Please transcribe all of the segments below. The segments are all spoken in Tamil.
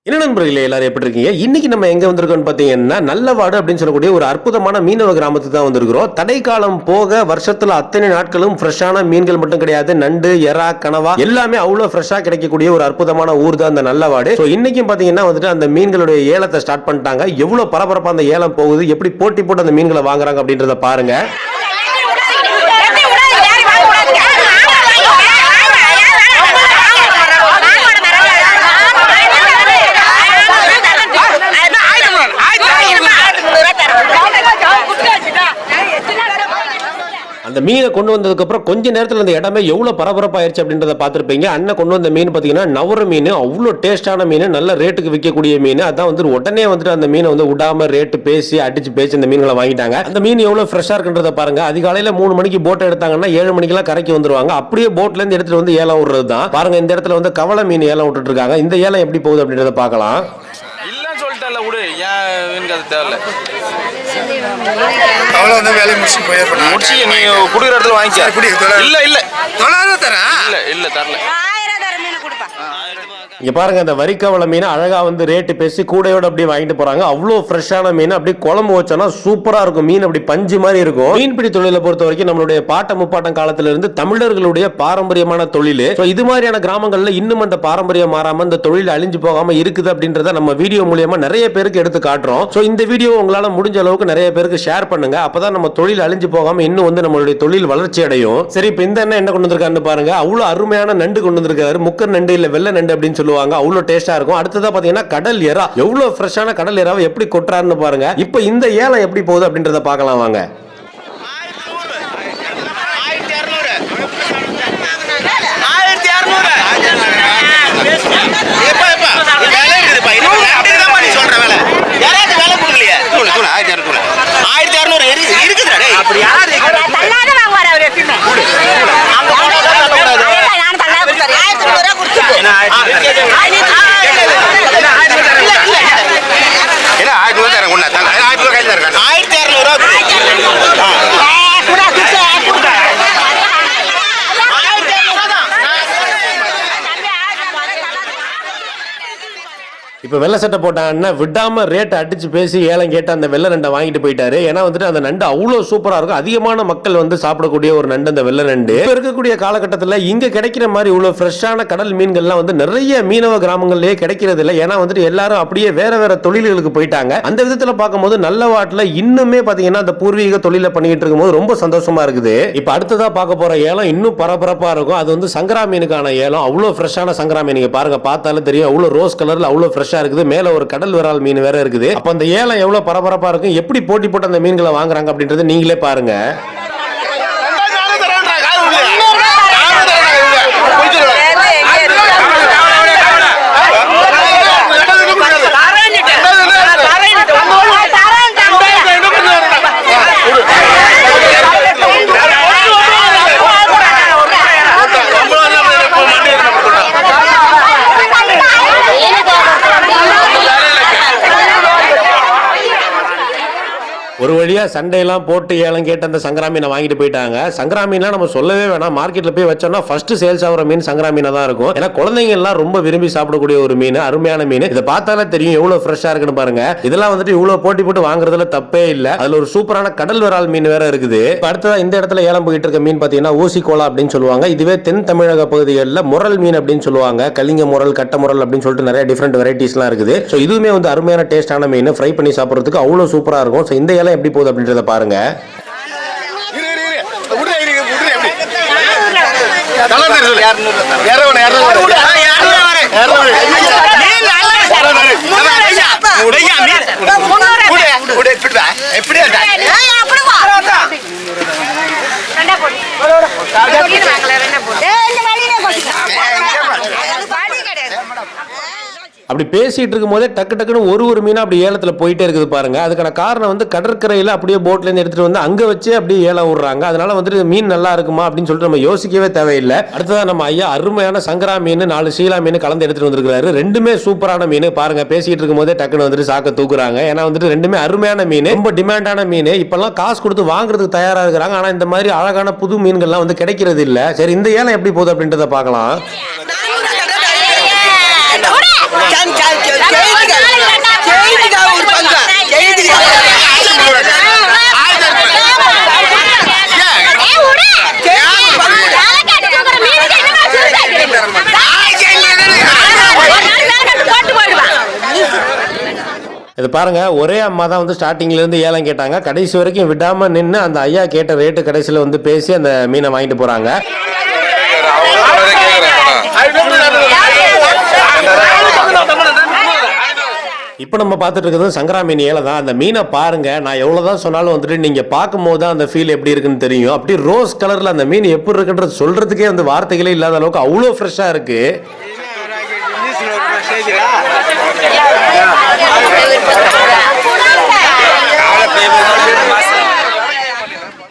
என்ன நண்பர்களே, எல்லாரும் எப்படி இருக்கீங்க? இன்னைக்கு நம்ம எங்க வந்திருக்கோம்னு பாத்தீங்கன்னா நல்லவாடு அப்படின்னு சொல்லக்கூடிய ஒரு அற்புதமான மீனவ கிராமத்துக்கு தான் வந்திருக்கிறோம். தடைக்காலம் போக வருஷத்துல அத்தனை நாட்களும் ஃப்ரெஷ்ஷான மீன்கள் மட்டும் கிடையாது, நண்டு, எறா, கனவா எல்லாமே அவ்வளவு ஃப்ரெஷ்ஷா கிடைக்கக்கூடிய ஒரு அற்புதமான ஊர் தான் அந்த நல்லவாடு. இன்னைக்கும் பாத்தீங்கன்னா வந்துட்டு அந்த மீன்களுடைய ஏலத்தை ஸ்டார்ட் பண்ணிட்டாங்க. எவ்வளவு பரபரப்பா அந்த ஏலம் போகுது, எப்படி போட்டி போட்டு அந்த மீன்களை வாங்குறாங்க அப்படின்றத பாருங்க. அந்த மீனை கொண்டு வந்ததுக்கு அப்புறம் கொஞ்ச நேரத்தில் அந்த இடமே எவ்வளவு பரபரப்பாயிருச்சு அப்படின்றத பார்த்துருப்பீங்க. அண்ணன் கொண்டு வந்த மீன் பார்த்தீங்கன்னா நவர மீன், அவ்வளோ டேஸ்டான மீன், நல்ல ரேட்டுக்கு விற்கக்கூடிய மீன். அதான் வந்து உடனே வந்துட்டு அந்த மீனை வந்து விடாம ரேட்டு பேசி அடிச்சு பேசி இந்த மீன்களை வாங்கிட்டாங்க. அந்த மீன் எவ்வளவு ஃப்ரெஷ்ஷா இருக்குன்றத பாருங்க. அதிகாலையில 3 மணிக்கு போட்டை எடுத்தாங்கன்னா 7 மணிக்கெல்லாம் கரைக்கு வந்துருவாங்க. அப்படியே போட்ல இருந்து எடுத்துட்டு வந்து ஏலம் விடுறது தான். பாருங்க, இந்த இடத்துல வந்து கவலை மீன் ஏலம் விட்டுட்டு இருக்காங்க. இந்த ஏலம் எப்படி போகுது அப்படின்றத பார்க்கலாம். அவ்வளோ வந்து வேலையை முடிச்சு நீங்க குடுக்குற இடத்துல வாங்கிக்க. இல்ல தரல. இங்க பாருங்க, அந்த வரிக்கவள மீன் அழகா வந்து ரேட்டு பேசி கூடையோட அப்படியே வாங்கிட்டு போறாங்க. அவ்வளோ ஃப்ரெஷ்ஷான மீன், அப்படியே குழம்பு வச்சோன்னா சூப்பரா இருக்கும். மீன் அப்படி பஞ்சு மாதிரி இருக்கும். மீன்பிடி தொழிலை பொறுத்த வரைக்கும் நம்மளுடைய பாட்ட முப்பாட்டம் காலத்துல இருந்து தமிழர்களுடைய பாரம்பரியமான தொழில். இது மாதிரியான கிராமங்கள்ல இன்னும் அந்த பாரம்பரியம் மாறாம இந்த தொழில் அழிஞ்சு போகாம இருக்குது அப்படின்றத நம்ம வீடியோ மூலியமா நிறைய பேருக்கு எடுத்து காட்டுறோம். இந்த வீடியோ உங்களால முடிஞ்ச அளவுக்கு நிறைய பேருக்கு ஷேர் பண்ணுங்க. அப்பதான் நம்ம தொழில் அழிஞ்சு போகாம இன்னும் வந்து நம்மளுடைய தொழில் வளர்ச்சி அடையும். சரி, இப்ப இந்த என்ன கொண்டு வந்திருக்காருன்னு பாருங்க. அவ்வளவு அருமையான நண்டு கொண்டு வந்திருக்காரு. முக்கர் நண்டு இல்ல வெள்ளை நண்டு அப்படின்னு சொல்லுவாங்க. அவ்வளவு டேஸ்டா இருக்கும். அடுத்ததா பாத்தீங்கன்னா கடல் எறா. எவ்வளவு ஃப்ரெஷ்ஷான கடல் எறாவை எப்படி கொட்டுறாருன்னு பாருங்க. இப்போ இந்த ஏலம் எப்படி போகுது அப்படின்றத பார்க்கலாம் வாங்க. இப்போ வெள்ளை சட்டை போட்டாங்கன்னா விடாம ரேட் அடிச்சு பேசி ஏலம் கேட்டு அந்த வெள்ளை நண்டை வாங்கிட்டு போயிட்டாரு. ஏன்னா வந்துட்டு அந்த நண்டு அவ்வளோ சூப்பரா இருக்கும். அதிகமான மக்கள் வந்து சாப்பிடக்கூடிய ஒரு நண்டு அந்த வெள்ளை நண்டு. இப்போ இருக்கக்கூடிய காலகட்டத்தில் இங்க கிடைக்கிற மாதிரி இவ்வளோ ஃப்ரெஷ்ஷான கடல் மீன்கள்லாம் வந்து நிறைய மீனவ கிராமங்கள்லயே கிடைக்கிறது இல்லை. ஏன்னா வந்துட்டு எல்லாரும் அப்படியே வேற வேற தொழில்களுக்கு போயிட்டாங்க. அந்த விதத்தில் பார்க்கும்போது நல்லவாட்டில் இன்னுமே பார்த்தீங்கன்னா அந்த பூர்வீக தொழிலை பண்ணிட்டு இருக்கும்போது ரொம்ப சந்தோஷமா இருக்குது. இப்போ அடுத்ததா பார்க்க போற ஏலம் இன்னும் பரபரப்பா இருக்கும். அது வந்து சங்கரா மீனுக்கான ஏலம். அவ்வளோ ஃப்ரெஷ்ஷான சங்கரா மீன் நீங்க பாருங்க, பார்த்தாலும் தெரியும். அவ்வளோ ரோஸ் கலர்ல அவ்வளோ ஃப்ரெஷ்ஷா இருக்குது. மேல ஒரு கடல் விரால் மீன் வேற இருக்குது. அப்ப அந்த ஏலம் எவ்வளவு பரபரப்பா இருக்கும், எப்படி போட்டி போட்டு அந்த மீன்களை வாங்குறாங்க அப்படின்றது நீங்களே பாருங்க. ஒரு வழியா சண்டையெல்லாம் போட்டு ஏலம் கேட்டு அந்த சங்கரா மீனை வாங்கிட்டு போயிட்டாங்க. சங்கரா மீன்லாம் நம்ம சொல்லவே வேணாம். மார்க்கெட்ல போய் வச்சோம்னா ஃபர்ஸ்ட் சேல்ஸ் ஆகிற மீன் சங்கரா மீனா தான் இருக்கும். ஏன்னா குழந்தைங்க எல்லாம் ரொம்ப விரும்பி சாப்பிடக்கூடிய ஒரு மீன், அருமையான மீன். இதை பார்த்தாலே தெரியும் எவ்வளவு ஃப்ரெஷ்ஷா இருக்குன்னு பாருங்க. இதெல்லாம் வந்துட்டு இவ்வளவு போட்டி போட்டு வாங்குறதுல தப்பே இல்ல. அதுல ஒரு சூப்பரான கடல் விரால் மீன் வேற இருக்குது. அடுத்ததா இந்த இடத்துல ஏலம் போயிட்டு இருக்க மீன் பாத்தீங்கன்னா ஊசி கோலா அப்படின்னு சொல்லுவாங்க. இதுவே தென் தமிழக பகுதிகளில் முரல் மீன் அப்படின்னு சொல்லுவாங்க. கலிங்க முரல், கட்ட முரல் அப்படின்னு சொல்லிட்டு நிறைய டிஃபரெண்ட் வெரைட்டிஸ்லாம் இருக்குது. இதுவுமே வந்து அருமையான டேஸ்டான மீன். ஃப்ரை பண்ணி சாப்பிடுறதுக்கு அவ்வளவு சூப்பரா இருக்கும். இந்த ஏலம் எப்படி போகுது அப்படின்றத பாருங்க. அப்படி பேசிட்டு இருக்கும் போதே டக்கு டக்குன்னு ஒரு மீனா அப்படி ஏலத்துல போயிட்டே இருக்குது பாருங்க. அதுக்கான காரணம் வந்து கடற்கரையில அப்படியே போட்ல இருந்து எடுத்துட்டு வந்து அங்க வச்சு அப்படியே ஏலம் விடுறாங்க. அதனால வந்துட்டு மீன் நல்லா இருக்குமா அப்படின்னு சொல்லிட்டு நம்ம யோசிக்கவே தேவையில்லை. அடுத்ததா நம்ம ஐயா அருமையான சங்கரா மீன் 4 சீலா மீன் கலந்து எடுத்துட்டு வந்திருக்காரு. ரெண்டுமே சூப்பரான மீன் பாருங்க. பேசிட்டு இருக்கும் போதே டக்குன்னு வந்துட்டு சாக்க தூக்குறாங்க. ஏன்னா வந்துட்டு ரெண்டுமே அருமையான மீன், ரொம்ப டிமாண்டான மீன். இப்பெல்லாம் காசு கொடுத்து வாங்குறதுக்கு தயாரா இருக்கிறாங்க. ஆனா இந்த மாதிரி அழகான புது மீன்கள்லாம் வந்து கிடைக்கிறது இல்ல. சரி, இந்த ஏலம் எப்படி போகுது அப்படின்றத பார்க்கலாம். இது பாருங்க, ஒரே அம்மா தான் வந்து ஸ்டார்டிங்ல இருந்து ஏலம் கேட்டாங்க. கடைசி வரைக்கும் விடாம நின்று அந்த ஐயா கேட்ட ரேட்டு கடைசியில் வந்து பேசி அந்த மீனை வாங்கிட்டு போறாங்க. இப்போ நம்ம பார்த்துட்டு இருக்கிறது சங்கரா மீன் ஏலம் தான். அந்த மீனை பாருங்க, நான் எவ்வளவுதான் சொன்னாலும் வந்துட்டு நீங்க பார்க்கும்போது தான் அந்த ஃபீல் எப்படி இருக்குன்னு தெரியும். அப்படி ரோஸ் கலர்ல அந்த மீன் எப்படி இருக்குன்றது சொல்றதுக்கே வந்து வார்த்தைகளே இல்லாத அளவுக்கு அவ்வளோ ஃப்ரெஷ்ஷா இருக்கு.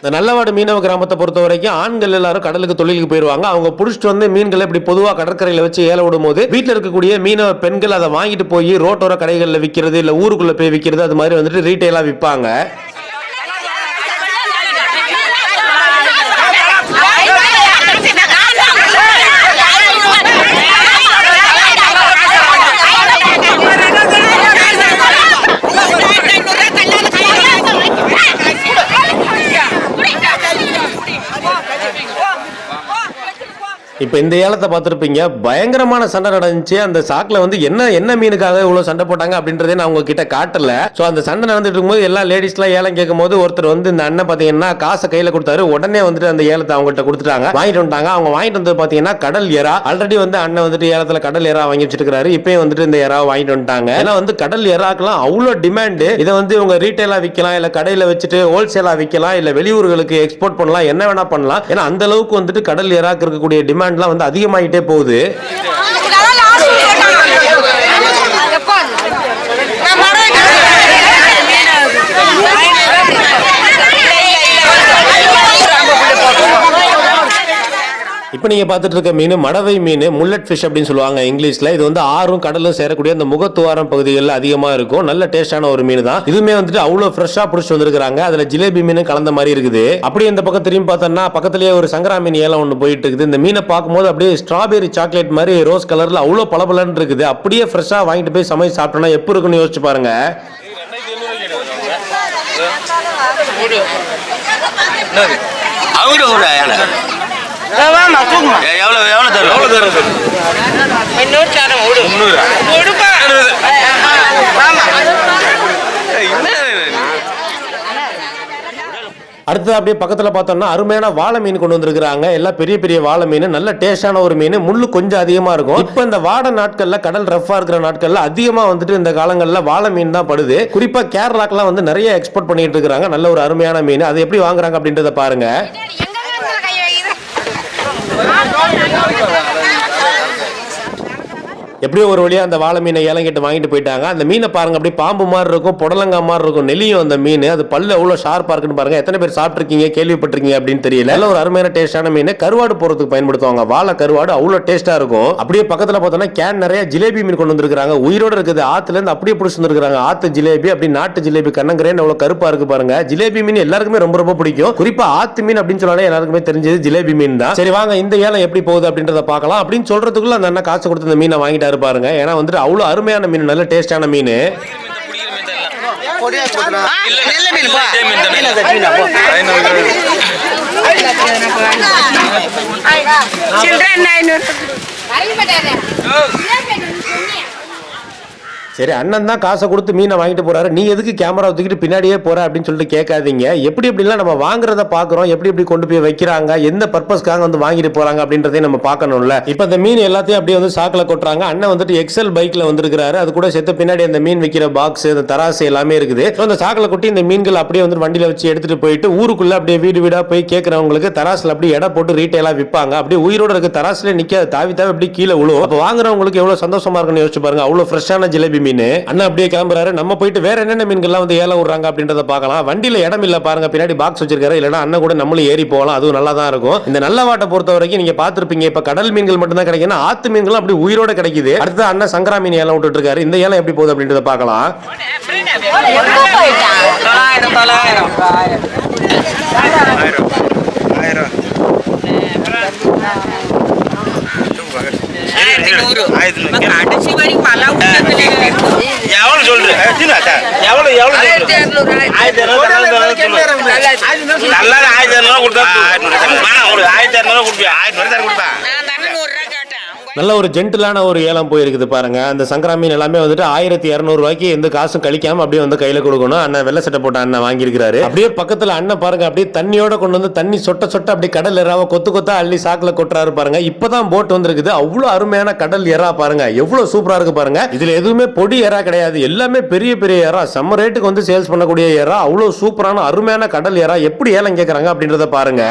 இந்த நல்லவாடு மீனவ கிராமத்தை பொறுத்த வரைக்கும் ஆண்கள் எல்லாரும் கடலுக்கு தொழிலுக்கு போயிருவாங்க. அவங்க புடிச்சிட்டு வந்து மீன்களை இப்படி பொதுவா கடற்கரையில வச்சு ஏல விடும் போது வீட்டில் இருக்கக்கூடிய மீனவ பெண்கள் அதை வாங்கிட்டு போய் ரோட்டோர கடைகளில் விற்கிறது, இல்ல ஊருக்குள்ள போய் விற்கிறது, அது மாதிரி வந்துட்டு ரீட்டைலா விற்பாங்க. இப்போ இந்த ஏலத்தை பார்த்துருப்பீங்க, பயங்கரமான சண்டை நடந்துச்சு. அந்த சாக்கில் வந்து என்ன மீனுக்காக இவ்வளோ சண்டை போட்டாங்க அப்படின்றதே நான் உங்ககிட்ட காட்டல. ஸோ அந்த சண்டை நடந்துட்டு இருக்கும்போது எல்லா லேடிஸ்லாம் ஏலம் கேட்கும் போது ஒருத்தர் வந்து இந்த அண்ணன் பார்த்தீங்கன்னா காசை கையில் கொடுத்தாரு. உடனே வந்துட்டு அந்த ஏலத்தை அவங்கள்ட்ட கொடுத்துட்டாங்க, வாங்கிட்டு வந்துட்டாங்க. அவங்க வாங்கிட்டு வந்து பார்த்தீங்கன்னா கடல் எறா. ஆல்ரெடி வந்து அண்ணன் வந்துட்டு ஏலத்தில் கடல் எறா வாங்கி வச்சிருக்காரு. இப்பயும் வந்துட்டு இந்த எறாவை வாங்கிட்டு வந்துட்டாங்க. ஏன்னா வந்து கடல் எறாக்கெல்லாம் அவ்வளோ டிமாண்டு. இதை வந்து இவங்க ரீட்டைலாக விற்கலாம், இல்லை கடையில் வச்சுட்டு ஹோல்சேலாக விற்கலாம், இல்லை வெளியூர்களுக்கு எக்ஸ்போர்ட் பண்ணலாம், என்ன வேணா பண்ணலாம். ஏன்னா அந்த அளவுக்கு வந்துட்டு கடல் எறாக்கு இருக்கக்கூடிய டிமாண்ட் வந்து அதிகமாயிட்டே போகுது. இப்போ நீங்க பார்த்துட்டு இருக்க மீன் மடவை மீன், முல்லட் ஃபிஷ் அப்படின்னு சொல்லுவாங்க இங்கிலீஷ்ல. இது வந்து ஆறும் கடலும் சேரக்கூடிய அந்த முகத்துவாரம் பகுதிகளில் அதிகமா இருக்கும். நல்ல டேஸ்டான ஒரு மீன் தான். இதுவுமே வந்துட்டு அவ்வளோ ஃப்ரெஷ்ஷா பிடிச்சி வந்திருக்காங்க. அதுல ஜிலேபி மீன் கலந்த மாதிரி இருக்குது. அப்படியே இந்த பக்கம் திரும்பி பார்த்தோம்னா பக்கத்திலேயே ஒரு சங்கரா மீன் ஏலம் ஒன்று போயிட்டு இருக்குது. இந்த மீனை பார்க்கும்போது அப்படியே ஸ்ட்ராபெரி சாக்லேட் மாதிரி ரோஸ் கலர்ல அவ்வளோ பளபளன்னு இருக்குது. அப்படியே ஃப்ரெஷ்ஷா வாங்கிட்டு போய் சமைச்சு சாப்பிட்டோம்னா எப்படி இருக்குன்னு யோசிச்சு பாருங்க. எவ்வளவு தரும்? அடுத்தது அப்படியே பக்கத்தில் பார்த்தோம்னா அருமையான வாழை மீன் கொண்டு வந்திருக்காங்க. எல்லாம் பெரிய பெரிய வாழை மீன், நல்ல டேஸ்டான ஒரு மீன். முள்ளு கொஞ்சம் அதிகமாக இருக்கும். இப்போ இந்த வாடை நாட்களில், கடல் ரஃபா இருக்கிற நாட்களில் அதிகமாக வந்துட்டு இந்த காலங்களில் வாழை மீன் தான் படுது. குறிப்பாக கேரளாக்கெல்லாம் வந்து நிறைய எக்ஸ்போர்ட் பண்ணிட்டு இருக்காங்க. நல்ல ஒரு அருமையான மீன். அது எப்படி வாங்குறாங்க அப்படின்றத பாருங்க. எப்படியோ ஒரு வழியா அந்த வாழை மீனை ஏலம் கேட்டு வாங்கிட்டு போயிட்டாங்க. அந்த மீனை பாருங்க, அப்படி பாம்பு மாதிரி இருக்கும், புடலங்கா மாதிரி இருக்கும், நெல்லியும் அந்த மீன். அது பல்லு எவ்வளவு ஷார்ப்பா இருக்குன்னு பாருங்க. எத்தனை பேர் சாப்பிட்டுருக்கீங்க, கேள்விப்பட்டிருக்கீங்க அப்படின்னு தெரியல. நல்ல ஒரு அருமையான டேஸ்டான மீன். கருவாடு போறதுக்கு பயன்படுத்துவாங்க. வாழை கருவாடு அவ்வளவு டேஸ்டா இருக்கும். அப்படியே பக்கத்துல பார்த்தோம்னா கேன் நிறைய ஜிலேபி மீன் கொண்டு வந்திருக்காங்க. உயிரோட இருக்குது. ஆத்துல இருந்து அப்படியே பிடிச்சி வந்திருக்காங்க. ஆத்து ஜிலேபி, அப்படி நாட்டு ஜிலேபி கண்ணங்கரேன்னு எவ்வளவு கருப்பா இருக்கு பாருங்க. ஜிலேபி மீன் எல்லாருக்குமே ரொம்ப ரொம்ப பிடிக்கும். குறிப்பா ஆத்து மீன் அப்படின்னு சொன்னாலே எல்லாருக்குமே தெரிஞ்சது ஜிலேபி மீன் தான். சரி வாங்க, இந்த ஏலம் எப்படி போகுது அப்படின்றத பார்க்கலாம். அப்படின்னு சொல்றதுக்குள்ள அந்த அண்ணன் காசு கொடுத்து இந்த மீனை வாங்கிட்டாரு பாருங்க. ஏன்னா வந்துட்டு அவ்வளவு அருமையான மீன், நல்ல டேஸ்டான மீன். சரி, அண்ணன் தான் காசை கொடுத்து மீனை வாங்கிட்டு போறாரு, நீ எதுக்கு கேமரா தூக்கிட்டு பின்னாடியே போற அப்படின்னு சொல்லிட்டு கேட்காதீங்க. எப்படி எப்படிலாம் நம்ம வாங்குறத பாக்குறோம், எப்படி எப்படி கொண்டு போய் வைக்கிறாங்க, எந்த பர்பஸ்க்காக வந்து வாங்கிட்டு போறாங்க அப்படின்றதையும் நம்ம பார்க்கணும்ல. இப்ப இந்த மீன் எல்லாத்தையும் அப்படியே வந்து சாக்குல கொட்டுறாங்க. அண்ணன் வந்துட்டு எக்ஸல் பைக்ல வந்திருக்காரு. அது கூட சேர்த்து பின்னாடி அந்த மீன் வைக்கிற பாக்ஸ், அந்த தராசு எல்லாமே இருக்குது. அந்த சாக்குல கொட்டி இந்த மீன்கள் அப்படியே வந்து வண்டியில வச்சு எடுத்துட்டு போயிட்டு ஊருக்குள்ள அப்படியே வீடு வீடா போய் கேட்கறவங்களுக்கு தராசுல அப்படியே எடை போட்டு ரீட்டைலா விற்பாங்க. அப்படியே உயிரோட இருக்க தராசுல நிக்காது, தாவி தாவி அப்படி கீழே விழுவும். அப்ப வாங்குறவங்களுக்கு எவ்வளவு சந்தோஷமா இருக்குன்னு யோசிச்சு பாருங்க. அவ்வளவு ஃப்ரெஷ்ஷான ஜிலேபி மீன். அண்ணன் அப்படியே கிளம்புறாரு. நம்ம போயிட்டு வேற என்னென்ன மீன்கள்லாம் வந்து ஏலம் விடுறாங்க அப்படின்றத பார்க்கலாம். வண்டியில இடம் இல்ல பாருங்க, பின்னாடி பாக்ஸ் வச்சிருக்காரு. இல்லனா அண்ணன் கூட நம்மளும் ஏறி போகலாம், அதுவும் நல்லா தான் இருக்கும். இந்த நல்ல வாட்டை பொறுத்த வரைக்கும் நீங்க பார்த்திருப்பீங்க, இப்ப கடல் மீன்கள் மட்டும் தான் கிடைக்கும், ஆத்து மீன்கள் அப்படி உயிரோட கிடைக்குது. அடுத்து அண்ணன் சங்கரா மீன் ஏலம் விட்டுட்டு இருக்காரு. இந்த ஏலம் எப்படி போகுது அப்படின்றத பார்க்கலாம். எவ்வளவு சொல்ற? எவ்வளவு எவ்வளவு 1200 நல்லா 1200 கொடுத்தா 1200 கொடுப்பியா? 1200 கொடுத்தா நல்ல ஒரு ஜென்டிலான ஒரு ஏலம் போயிருக்குது பாருங்க. அந்த சங்கரா மீன் எல்லாமே வந்துட்டு 1200 ரூபாய்க்கு எந்த காசும் கழிக்காம அப்படியே வந்து கையில கொடுக்கணும். அண்ணன் வெள்ளை சட்டை போட்ட அண்ணன் வாங்கியிருக்காரு. அப்படியே பக்கத்துல அண்ணன் பாருங்க, அப்படியே தண்ணியோட கொண்டு வந்து தண்ணி சொட்ட சொட்ட அப்படியே கடல் எறாவை கொத்து கொத்தா அள்ளி சாக்குல கொட்டுறாரு பாருங்க. இப்பதான் போட் வந்திருக்குது. அவ்வளவு அருமையான கடல் எறா பாருங்க, எவ்வளவு சூப்பரா இருக்கு பாருங்க. இதுல எதுவுமே பொடி எறா கிடையாது, எல்லாமே பெரிய பெரிய எறா, செம்ம ரேட்டுக்கு வந்து சேல்ஸ் பண்ணக்கூடிய எறா. அவ்வளவு சூப்பரான அருமையான கடல் எறா. எப்படி ஏலம் கேட்கறாங்க அப்படின்றத பாருங்க.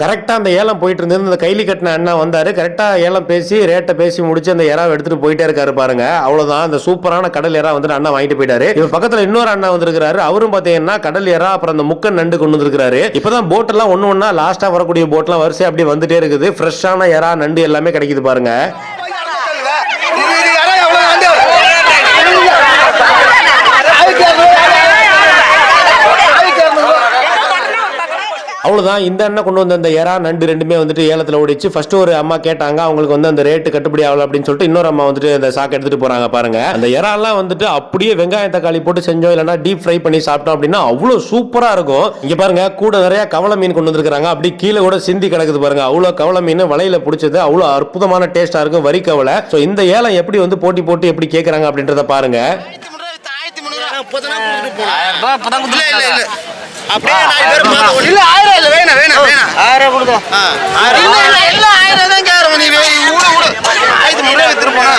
கரெக்டா அந்த ஏலம் போயிட்டு இருந்தது. இந்த கைலி கட்டின அண்ணா வந்தாரு. கரெக்டா ஏலம் பேசி ரேட்டை பேசி முடிச்சு அந்த எறாவை எடுத்துட்டு போயிட்டே இருக்காரு பாருங்க. அவ்வளவுதான், அந்த சூப்பரான கடல் எறா வந்து அண்ணா வாங்கிட்டு போயிட்டாரு. இப்ப பக்கத்துல இன்னொரு அண்ணா வந்திருக்காரு. அவரும் பாத்தீங்கன்னா கடல் எறா அப்புறம் அந்த முக்கன் நண்டு கொண்டு வந்திருக்காரு. இப்பதான் போட் எல்லாம் ஒண்ணு ஒண்ணா லாஸ்டா வரக்கூடிய போட் எல்லாம் வரிசை அப்படி வந்துட்டே இருக்குது. ஃப்ரெஷ்ஷான எறா நண்டு எல்லாமே கிடைக்குது பாருங்க. அவ்வளவுதான், இந்த அண்ணன் கொண்டு வந்த அந்த எறா நண்டு ரெண்டுமே வந்துட்டு ஏலத்துல ஓடிச்சு. ஃபர்ஸ்ட் ஒரு அம்மா கேட்டாங்க, அவங்களுக்கு வந்து அந்த ரேட்டு கட்டுப்படி ஆகல அப்படின்னு சொல்லிட்டு இன்னொரு அம்மா வந்துட்டு அந்த சாக்கு எடுத்துட்டு போறாங்க பாருங்க. அந்த எறாலாம் வந்துட்டு அப்படியே வெங்காயம் தக்காளி போட்டு செஞ்சோம், இல்லைன்னா டீப் ஃப்ரை பண்ணி சாப்பிட்டோம் அப்படின்னா அவ்வளவு சூப்பரா இருக்கும். இங்க பாருங்க, கூட நிறைய கவள மீன் கொண்டு வந்திருக்காங்க. அப்படி கீழே கூட சிந்தி கிடக்குது பாருங்க. அவ்வளவு கவள மீன் வலையில பிடிச்சது, அவ்வளவு அற்புதமான டேஸ்டா இருக்கும், வரி கவலை. சோ இந்த ஏலம் எப்படி வந்து போட்டி போட்டு எப்படி கேட்கறாங்க அப்படின்றத பாருங்க. அப்படியே 4 பேர் பாத்து இல்ல 1000 இல்ல வேணா 1000 கொடுங்க. 1000 இல்ல 1000 தான் கேறோம். நீ ஊடு 1300 வித்துட்டு போனா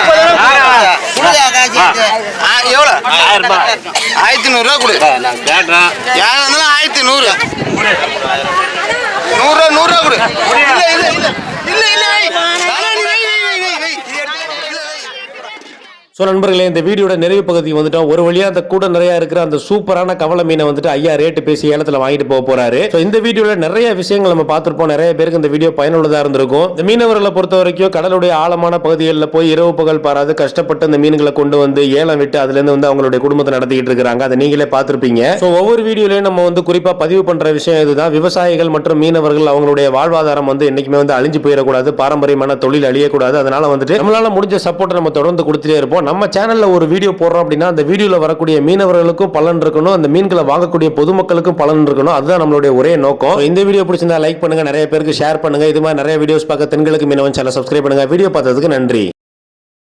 குடுடா காசி. எவ்வளவு? 1000 ரூபாய் 1100 ரூபாய் கொடு. நான் கேட்றேன். யாரா இருந்தாலும் 1100 100 ரூபாய் கொடு. இல்ல இல்ல இல்ல இல்ல இல்ல ஸோ நண்பர்களே, இந்த வீடியோட நிறைவு பகுதிக்கு வந்துட்டோம். ஒரு வழியா அந்த கூட நிறைய இருக்கிற அந்த சூப்பரான கவலை மீனை வந்துட்டு ஐயா ரேட்டு பேசி ஏலத்தில் வாங்கிட்டு போக போறாரு. ஸோ இந்த வீடியோல நிறைய விஷயங்கள் நம்ம பார்த்துருப்போம். நிறைய பேருக்கு இந்த வீடியோ பயனுள்ளதா இருந்திருக்கும். இந்த மீனவர்களை பொறுத்த வரைக்கும் கடலுடைய ஆழமான பகுதிகளில் போய் இரவு பகல் பாராது கஷ்டப்பட்டு அந்த மீன்களை கொண்டு வந்து ஏலம் விட்டு அதுல இருந்து வந்து அவங்களுடைய குடும்பத்தை நடத்திக்கிட்டு இருக்காங்க. அதை நீங்களே பார்த்திருப்பீங்க. ஸோ ஒவ்வொரு வீடியோலையும் நம்ம வந்து குறிப்பா பதிவு பண்ற விஷயம் இதுதான். விவசாயிகள் மற்றும் மீனவர்கள் அவங்களுடைய வாழ்வாதாரம் வந்து என்னைக்குமே வந்து அழிஞ்சு போயிடக்கூடாது, பாரம்பரியமான தொழில் அழியக்கூடாது. அதனால வந்துட்டு நம்மளால முடிஞ்ச சப்போர்ட்டை நம்ம தொடர்ந்து கொடுத்துட்டே இருப்போம். நம்ம சேனல்ல ஒரு வீடியோ போடுறோம் அப்படின்னா அந்த வீடியோல வரக்கூடிய மீனவர்களுக்கும் பலன் இருக்கணும், அந்த மீன்களை வாங்கக்கூடிய பொதுமக்களுக்கும் பலன் இருக்கணும். அதுதான் நம்மளுடைய ஒரே நோக்கம். இந்த வீடியோ பிடிச்சிருந்தா லைக் பண்ணுங்க, நிறைய பேருக்கு ஷேர் பண்ணுங்க. இது மாதிரி நிறைய வீடியோஸ் பார்க்க தென்கிழக்கு மீனவன் சேனலை சப்ஸ்கிரைப் பண்ணுங்க. வீடியோ பார்த்ததுக்கு நன்றி.